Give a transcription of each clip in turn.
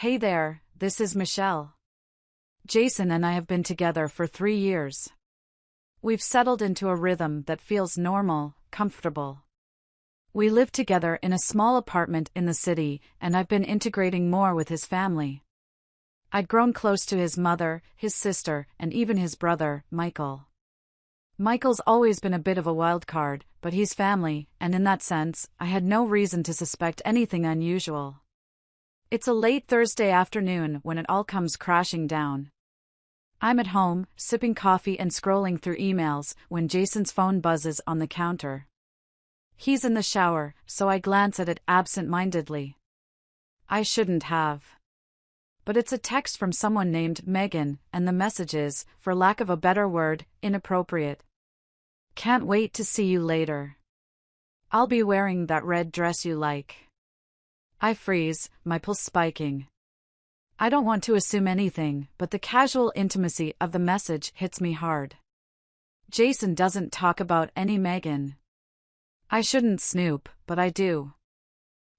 Hey there, this is Michelle. Jason and I have been together for 3 years. We've settled into a rhythm that feels normal, comfortable. We live together in a small apartment in the city, and I've been integrating more with his family. I'd grown close to his mother, his sister, and even his brother, Michael. Michael's always been a bit of a wild card, but he's family, and in that sense, I had no reason to suspect anything unusual. It's a late Thursday afternoon when it all comes crashing down. I'm at home, sipping coffee and scrolling through emails, when Jason's phone buzzes on the counter. He's in the shower, so I glance at it absent-mindedly. I shouldn't have. But it's a text from someone named Megan, and the message is, for lack of a better word, inappropriate. Can't wait to see you later. I'll be wearing that red dress you like. I freeze, my pulse spiking. I don't want to assume anything, but the casual intimacy of the message hits me hard. Jason doesn't talk about any Megan. I shouldn't snoop, but I do.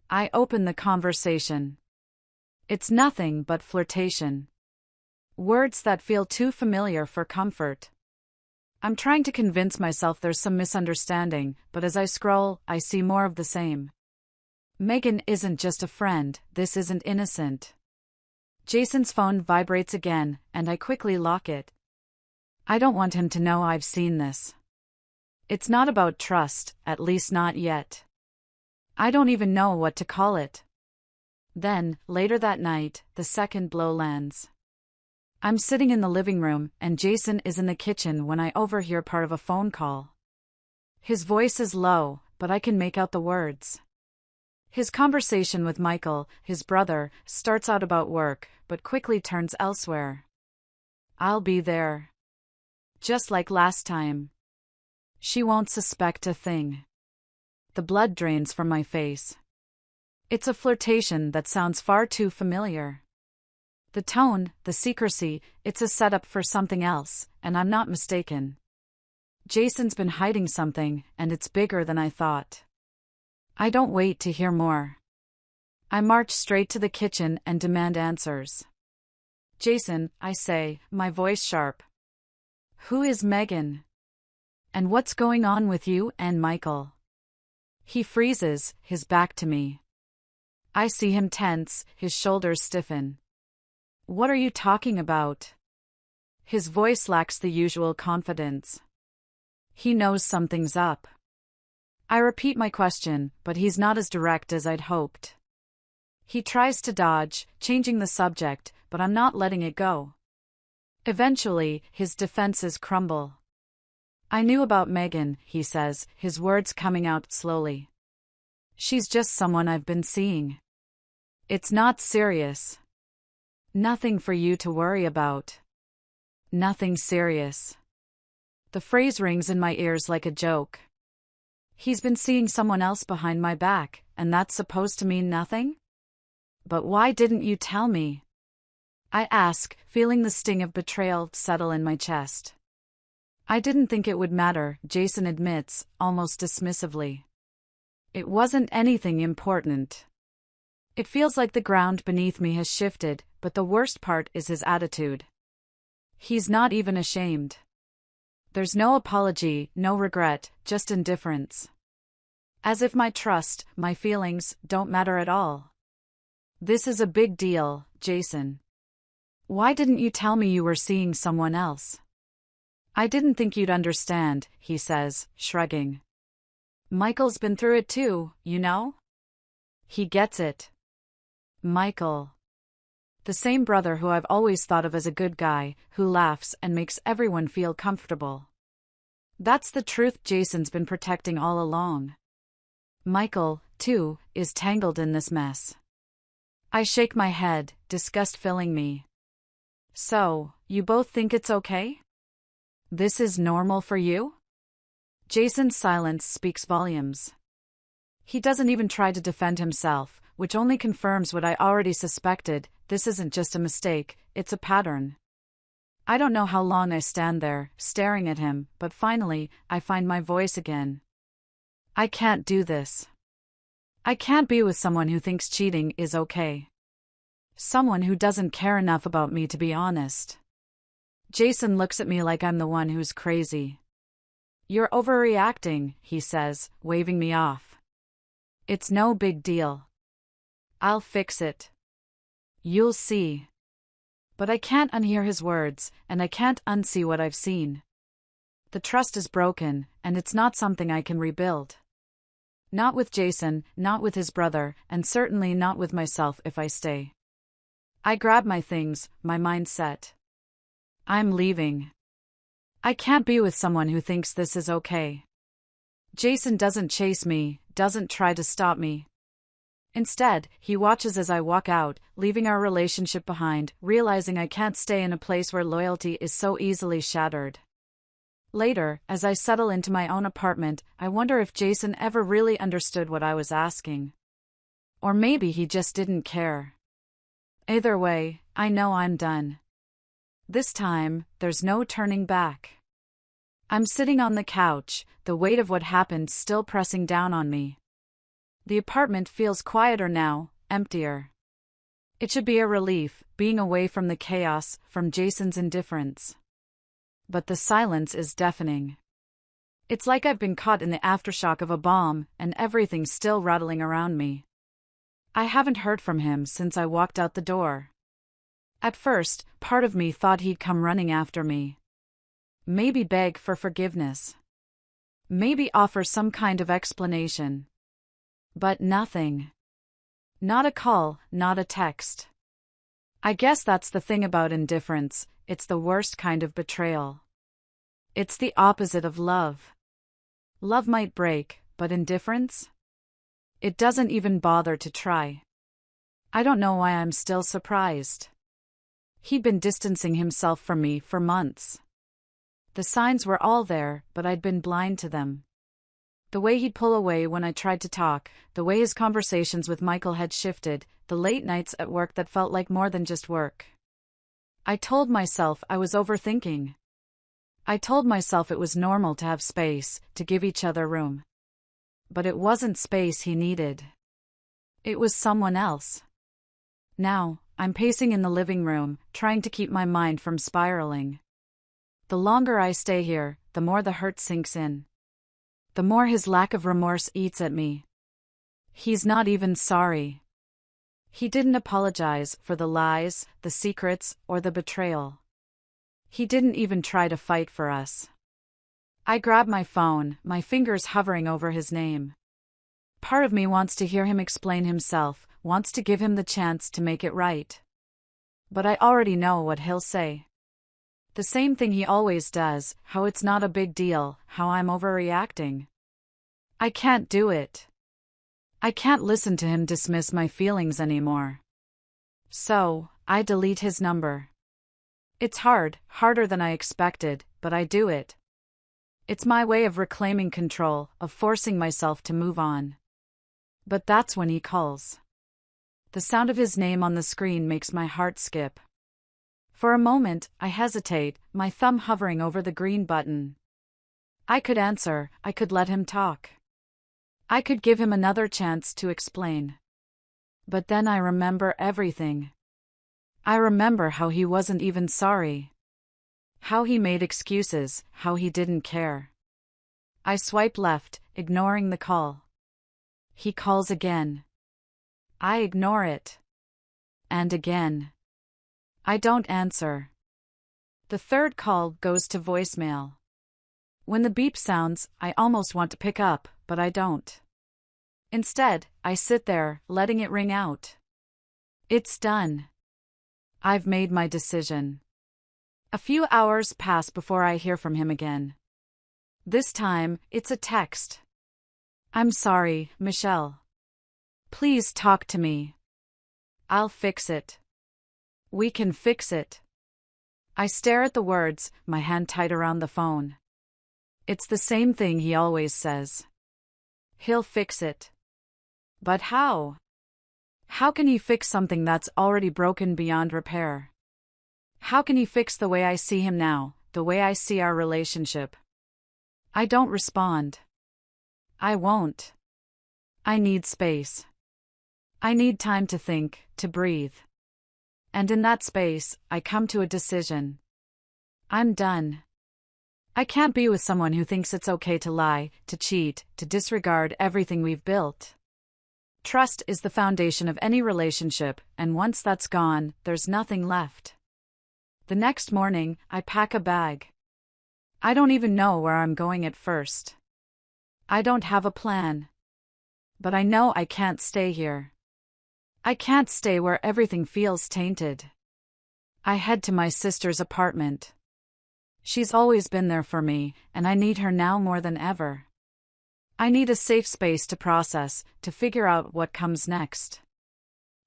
I open the conversation. It's nothing but flirtation. Words that feel too familiar for comfort. I'm trying to convince myself there's some misunderstanding, but as I scroll, I see more of the same. Megan isn't just a friend, this isn't innocent. Jason's phone vibrates again, and I quickly lock it. I don't want him to know I've seen this. It's not about trust, at least not yet. I don't even know what to call it. Then, later that night, the second blow lands. I'm sitting in the living room, and Jason is in the kitchen when I overhear part of a phone call. His voice is low, but I can make out the words. His conversation with Michael, his brother, starts out about work, but quickly turns elsewhere. I'll be there. Just like last time. She won't suspect a thing. The blood drains from my face. It's a flirtation that sounds far too familiar. The tone, the secrecy, it's a setup for something else, and I'm not mistaken. Jason's been hiding something, and it's bigger than I thought. I don't wait to hear more. I march straight to the kitchen and demand answers. Jason, I say, my voice sharp. Who is Megan? And what's going on with you and Michael? He freezes, his back to me. I see him tense, his shoulders stiffen. What are you talking about? His voice lacks the usual confidence. He knows something's up. I repeat my question, but he's not as direct as I'd hoped. He tries to dodge, changing the subject, but I'm not letting it go. Eventually, his defenses crumble. I knew about Megan, he says, his words coming out slowly. She's just someone I've been seeing. It's not serious. Nothing for you to worry about. Nothing serious. The phrase rings in my ears like a joke. He's been seeing someone else behind my back, and that's supposed to mean nothing? But why didn't you tell me? I ask, feeling the sting of betrayal settle in my chest. I didn't think it would matter, Jason admits, almost dismissively. It wasn't anything important. It feels like the ground beneath me has shifted, but the worst part is his attitude. He's not even ashamed. There's no apology, no regret, just indifference. As if my trust, my feelings, don't matter at all. This is a big deal, Jason. Why didn't you tell me you were seeing someone else? I didn't think you'd understand, he says, shrugging. Michael's been through it too, you know? He gets it. Michael. The same brother who I've always thought of as a good guy, who laughs and makes everyone feel comfortable. That's the truth Jason's been protecting all along. Michael, too, is tangled in this mess. I shake my head, disgust filling me. So, you both think it's okay? This is normal for you? Jason's silence speaks volumes. He doesn't even try to defend himself, which only confirms what I already suspected. This isn't just a mistake, it's a pattern. I don't know how long I stand there, staring at him, but finally, I find my voice again. I can't do this. I can't be with someone who thinks cheating is okay. Someone who doesn't care enough about me to be honest. Jason looks at me like I'm the one who's crazy. "You're overreacting," he says, waving me off. "It's no big deal. I'll fix it. You'll see." But I can't unhear his words, and I can't unsee what I've seen. The trust is broken, and it's not something I can rebuild. Not with Jason, not with his brother, and certainly not with myself if I stay. I grab my things, my mind set. I'm leaving. I can't be with someone who thinks this is okay. Jason doesn't chase me, doesn't try to stop me. Instead, he watches as I walk out, leaving our relationship behind, realizing I can't stay in a place where loyalty is so easily shattered. Later, as I settle into my own apartment, I wonder if Jason ever really understood what I was asking. Or maybe he just didn't care. Either way, I know I'm done. This time, there's no turning back. I'm sitting on the couch, the weight of what happened still pressing down on me. The apartment feels quieter now, emptier. It should be a relief, being away from the chaos, from Jason's indifference. But the silence is deafening. It's like I've been caught in the aftershock of a bomb, and everything's still rattling around me. I haven't heard from him since I walked out the door. At first, part of me thought he'd come running after me. Maybe beg for forgiveness. Maybe offer some kind of explanation. But nothing. Not a call, not a text. I guess that's the thing about indifference, it's the worst kind of betrayal. It's the opposite of love. Love might break, but indifference? It doesn't even bother to try. I don't know why I'm still surprised. He'd been distancing himself from me for months. The signs were all there, but I'd been blind to them. The way he'd pull away when I tried to talk, the way his conversations with Michael had shifted, the late nights at work that felt like more than just work. I told myself I was overthinking. I told myself it was normal to have space, to give each other room. But it wasn't space he needed. It was someone else. Now, I'm pacing in the living room, trying to keep my mind from spiraling. The longer I stay here, the more the hurt sinks in. The more his lack of remorse eats at me. He's not even sorry. He didn't apologize for the lies, the secrets, or the betrayal. He didn't even try to fight for us. I grab my phone, my fingers hovering over his name. Part of me wants to hear him explain himself, wants to give him the chance to make it right. But I already know what he'll say. The same thing he always does, how it's not a big deal, how I'm overreacting. I can't do it. I can't listen to him dismiss my feelings anymore. So, I delete his number. It's hard, harder than I expected, but I do it. It's my way of reclaiming control, of forcing myself to move on. But that's when he calls. The sound of his name on the screen makes my heart skip. For a moment, I hesitate, my thumb hovering over the green button. I could answer, I could let him talk. I could give him another chance to explain. But then I remember everything. I remember how he wasn't even sorry. How he made excuses, how he didn't care. I swipe left, ignoring the call. He calls again. I ignore it. And again. I don't answer. The third call goes to voicemail. When the beep sounds, I almost want to pick up, but I don't. Instead, I sit there, letting it ring out. It's done. I've made my decision. A few hours pass before I hear from him again. This time, it's a text. "I'm sorry, Michelle. Please talk to me. I'll fix it. We can fix it." I stare at the words, my hand tight around the phone. It's the same thing he always says. He'll fix it. But how? How can he fix something that's already broken beyond repair? How can he fix the way I see him now, the way I see our relationship? I don't respond. I won't. I need space. I need time to think, to breathe. And in that space, I come to a decision. I'm done. I can't be with someone who thinks it's okay to lie, to cheat, to disregard everything we've built. Trust is the foundation of any relationship, and once that's gone, there's nothing left. The next morning, I pack a bag. I don't even know where I'm going at first. I don't have a plan. But I know I can't stay here. I can't stay where everything feels tainted. I head to my sister's apartment. She's always been there for me, and I need her now more than ever. I need a safe space to process, to figure out what comes next.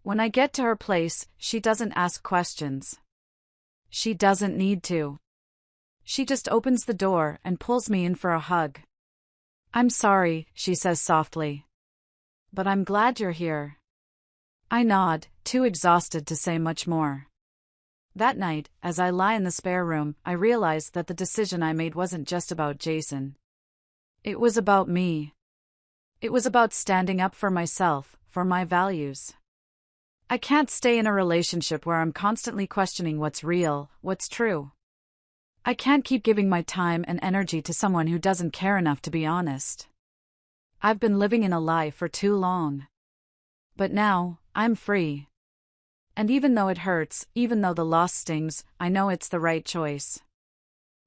When I get to her place, she doesn't ask questions. She doesn't need to. She just opens the door and pulls me in for a hug. I'm sorry, she says softly. But I'm glad you're here. I nod, too exhausted to say much more. That night, as I lie in the spare room, I realize that the decision I made wasn't just about Jason. It was about me. It was about standing up for myself, for my values. I can't stay in a relationship where I'm constantly questioning what's real, what's true. I can't keep giving my time and energy to someone who doesn't care enough to be honest. I've been living in a lie for too long. But now, I'm free. And even though it hurts, even though the loss stings, I know it's the right choice.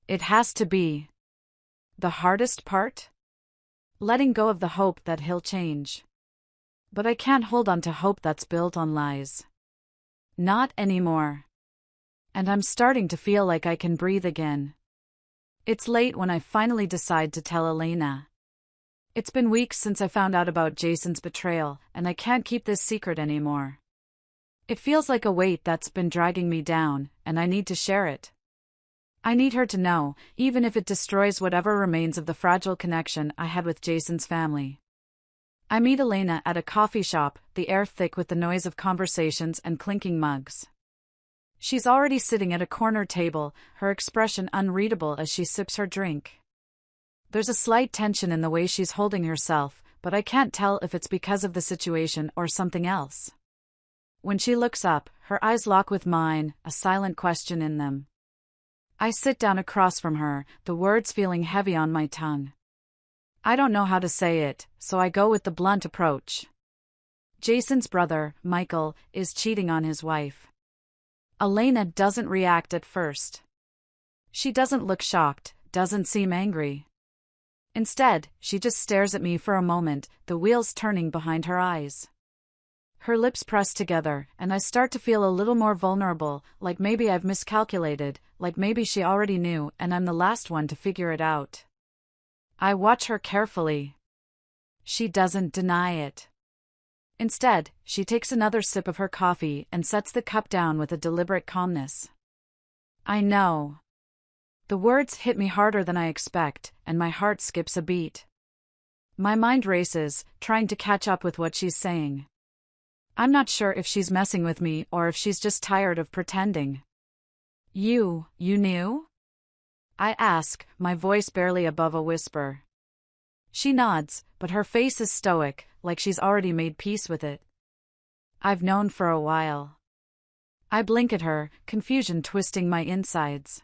It has to be. The hardest part? Letting go of the hope that he'll change. But I can't hold on to hope that's built on lies. Not anymore. And I'm starting to feel like I can breathe again. It's late when I finally decide to tell Elena. It's been weeks since I found out about Jason's betrayal, and I can't keep this secret anymore. It feels like a weight that's been dragging me down, and I need to share it. I need her to know, even if it destroys whatever remains of the fragile connection I had with Jason's family. I meet Elena at a coffee shop, the air thick with the noise of conversations and clinking mugs. She's already sitting at a corner table, her expression unreadable as she sips her drink. There's a slight tension in the way she's holding herself, but I can't tell if it's because of the situation or something else. When she looks up, her eyes lock with mine, a silent question in them. I sit down across from her, the words feeling heavy on my tongue. I don't know how to say it, so I go with the blunt approach. Jason's brother, Michael, is cheating on his wife. Elena doesn't react at first. She doesn't look shocked, doesn't seem angry. Instead, she just stares at me for a moment, the wheels turning behind her eyes. Her lips press together, and I start to feel a little more vulnerable, like maybe I've miscalculated, like maybe she already knew and I'm the last one to figure it out. I watch her carefully. She doesn't deny it. Instead, she takes another sip of her coffee and sets the cup down with a deliberate calmness. I know. The words hit me harder than I expect, and my heart skips a beat. My mind races, trying to catch up with what she's saying. I'm not sure if she's messing with me or if she's just tired of pretending. You knew? I ask, my voice barely above a whisper. She nods, but her face is stoic, like she's already made peace with it. I've known for a while. I blink at her, confusion twisting my insides.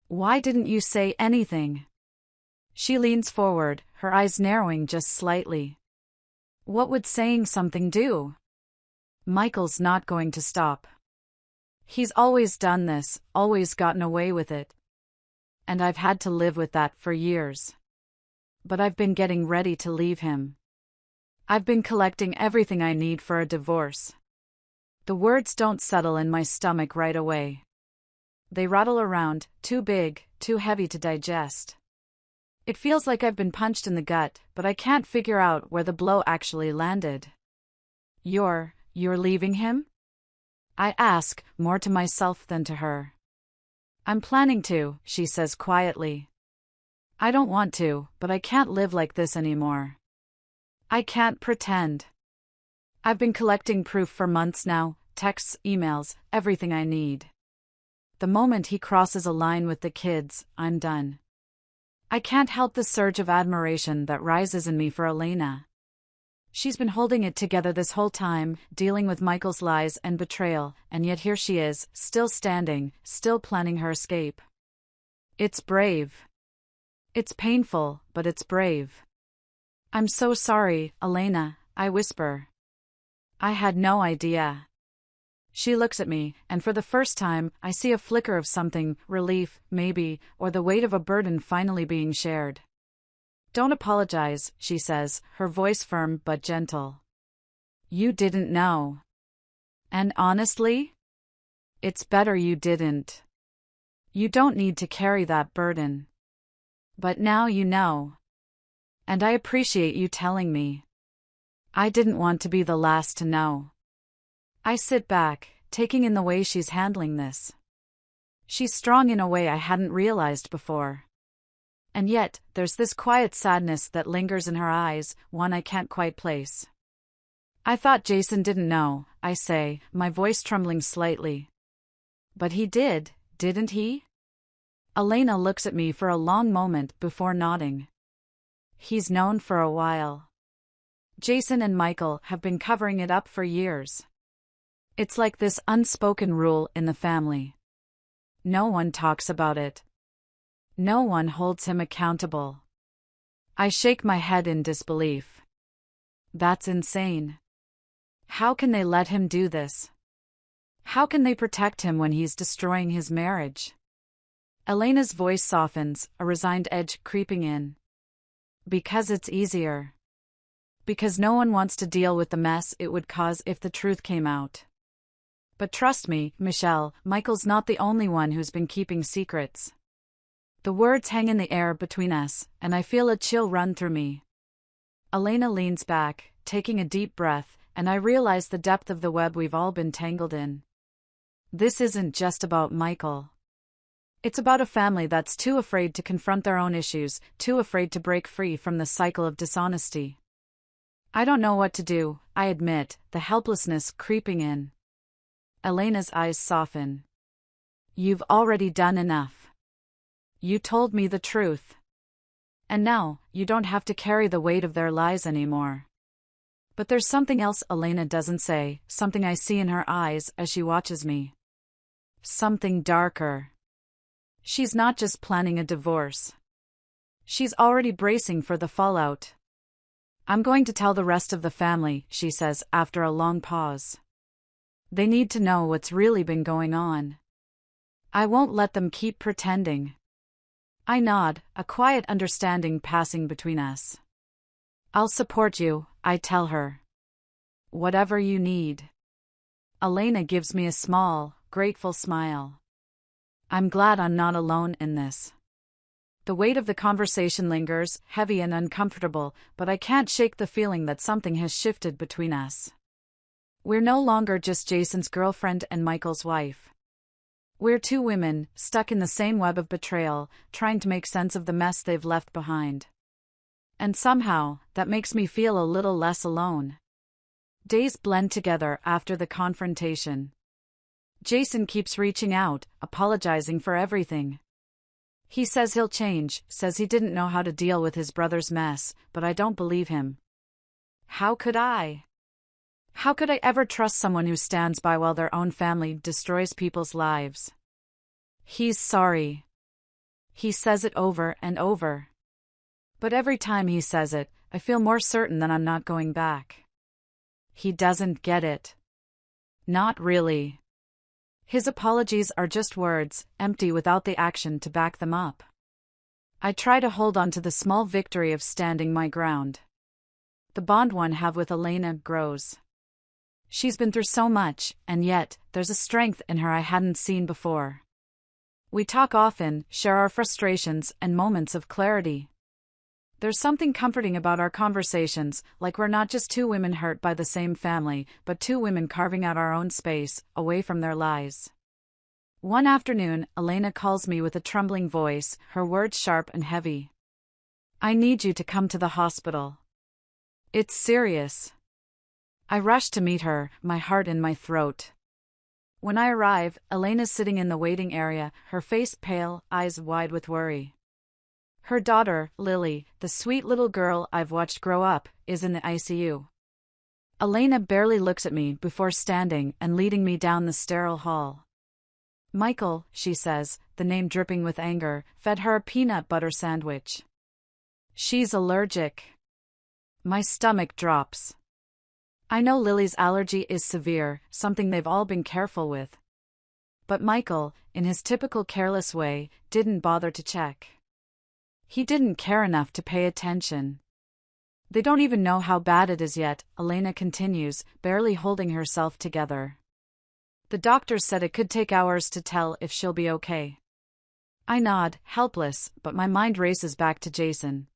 Why didn't you say anything? She leans forward, her eyes narrowing just slightly. What would saying something do? Michael's not going to stop. He's always done this, always gotten away with it. And I've had to live with that for years. But I've been getting ready to leave him. I've been collecting everything I need for a divorce. The words don't settle in my stomach right away. They rattle around, too big, too heavy to digest. It feels like I've been punched in the gut, but I can't figure out where the blow actually landed. You're leaving him? I ask, more to myself than to her. I'm planning to, she says quietly. I don't want to, but I can't live like this anymore. I can't pretend. I've been collecting proof for months now, texts, emails, everything I need. The moment he crosses a line with the kids, I'm done. I can't help the surge of admiration that rises in me for Elena. She's been holding it together this whole time, dealing with Michael's lies and betrayal, and yet here she is, still standing, still planning her escape. It's brave. It's painful, but it's brave. I'm so sorry, Elena, I whisper. I had no idea. She looks at me, and for the first time, I see a flicker of something, relief, maybe, or the weight of a burden finally being shared. Don't apologize, she says, her voice firm but gentle. You didn't know. And honestly? It's better you didn't. You don't need to carry that burden. But now you know. And I appreciate you telling me. I didn't want to be the last to know. I sit back, taking in the way she's handling this. She's strong in a way I hadn't realized before. And yet, there's this quiet sadness that lingers in her eyes, one I can't quite place. I thought Jason didn't know, I say, my voice trembling slightly. But he did, didn't he? Elena looks at me for a long moment before nodding. He's known for a while. Jason and Michael have been covering it up for years. It's like this unspoken rule in the family. No one talks about it. No one holds him accountable. I shake my head in disbelief. That's insane. How can they let him do this? How can they protect him when he's destroying his marriage? Elena's voice softens, a resigned edge creeping in. Because it's easier. Because no one wants to deal with the mess it would cause if the truth came out. But trust me, Michelle, Michael's not the only one who's been keeping secrets. The words hang in the air between us, and I feel a chill run through me. Elena leans back, taking a deep breath, and I realize the depth of the web we've all been tangled in. This isn't just about Michael. It's about a family that's too afraid to confront their own issues, too afraid to break free from the cycle of dishonesty. I don't know what to do, I admit, the helplessness creeping in. Elena's eyes soften. You've already done enough. You told me the truth. And now, you don't have to carry the weight of their lies anymore. But there's something else Elena doesn't say, something I see in her eyes as she watches me. Something darker. She's not just planning a divorce. She's already bracing for the fallout. I'm going to tell the rest of the family, she says after a long pause. They need to know what's really been going on. I won't let them keep pretending. I nod, a quiet understanding passing between us. I'll support you, I tell her. Whatever you need. Elena gives me a small, grateful smile. I'm glad I'm not alone in this. The weight of the conversation lingers, heavy and uncomfortable, but I can't shake the feeling that something has shifted between us. We're no longer just Jason's girlfriend and Michael's wife. We're two women, stuck in the same web of betrayal, trying to make sense of the mess they've left behind. And somehow, that makes me feel a little less alone. Days blend together after the confrontation. Jason keeps reaching out, apologizing for everything. He says he'll change, says he didn't know how to deal with his brother's mess, but I don't believe him. How could I? How could I ever trust someone who stands by while their own family destroys people's lives? He's sorry. He says it over and over. But every time he says it, I feel more certain that I'm not going back. He doesn't get it. Not really. His apologies are just words, empty without the action to back them up. I try to hold on to the small victory of standing my ground. The bond one have with Elena grows. She's been through so much, and yet, there's a strength in her I hadn't seen before. We talk often, share our frustrations and moments of clarity. There's something comforting about our conversations, like we're not just two women hurt by the same family, but two women carving out our own space, away from their lies. One afternoon, Elena calls me with a trembling voice, her words sharp and heavy. I need you to come to the hospital. It's serious. I rush to meet her, my heart in my throat. When I arrive, Elena's sitting in the waiting area, her face pale, eyes wide with worry. Her daughter, Lily, the sweet little girl I've watched grow up, is in the ICU. Elena barely looks at me before standing and leading me down the sterile hall. Michael, she says, the name dripping with anger, fed her a peanut butter sandwich. She's allergic. My stomach drops. I know Lily's allergy is severe, something they've all been careful with. But Michael, in his typical careless way, didn't bother to check. He didn't care enough to pay attention. They don't even know how bad it is yet, Elena continues, barely holding herself together. The doctor said it could take hours to tell if she'll be okay. I nod, helpless, but my mind races back to Jason.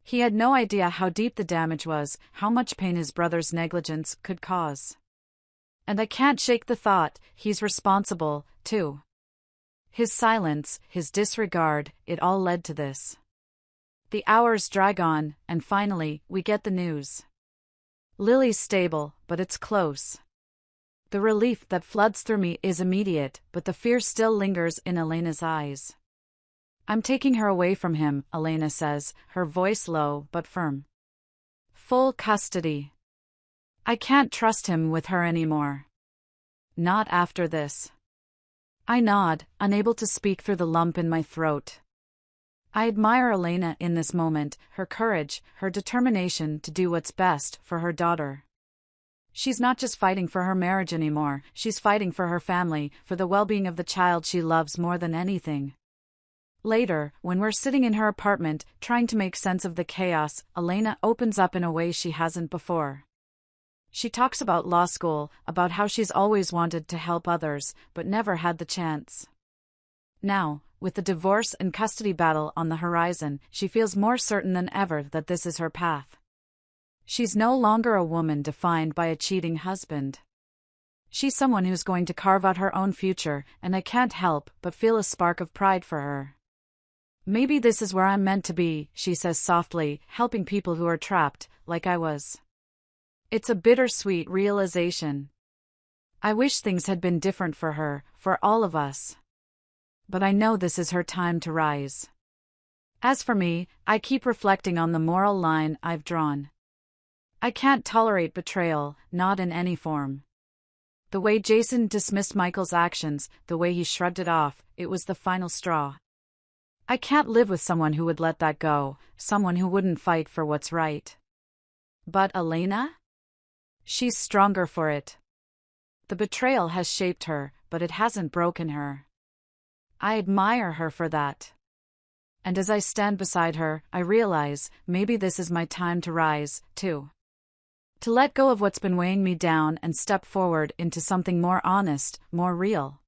He had no idea how deep the damage was, how much pain his brother's negligence could cause. And I can't shake the thought, he's responsible, too. His silence, his disregard, it all led to this. The hours drag on, and finally, we get the news. Lily's stable, but it's close. The relief that floods through me is immediate, but the fear still lingers in Elena's eyes. I'm taking her away from him, Elena says, her voice low but firm. Full custody. I can't trust him with her anymore. Not after this. I nod, unable to speak through the lump in my throat. I admire Elena in this moment, her courage, her determination to do what's best for her daughter. She's not just fighting for her marriage anymore, she's fighting for her family, for the well-being of the child she loves more than anything. Later, when we're sitting in her apartment, trying to make sense of the chaos, Elena opens up in a way she hasn't before. She talks about law school, about how she's always wanted to help others, but never had the chance. Now, with the divorce and custody battle on the horizon, she feels more certain than ever that this is her path. She's no longer a woman defined by a cheating husband. She's someone who's going to carve out her own future, and I can't help but feel a spark of pride for her. Maybe this is where I'm meant to be, she says softly, helping people who are trapped, like I was. It's a bittersweet realization. I wish things had been different for her, for all of us. But I know this is her time to rise. As for me, I keep reflecting on the moral line I've drawn. I can't tolerate betrayal, not in any form. The way Jason dismissed Michael's actions, the way he shrugged it off, it was the final straw. I can't live with someone who would let that go, someone who wouldn't fight for what's right. But Elena? She's stronger for it. The betrayal has shaped her, but it hasn't broken her. I admire her for that. And as I stand beside her, I realize, maybe this is my time to rise, too. To let go of what's been weighing me down and step forward into something more honest, more real.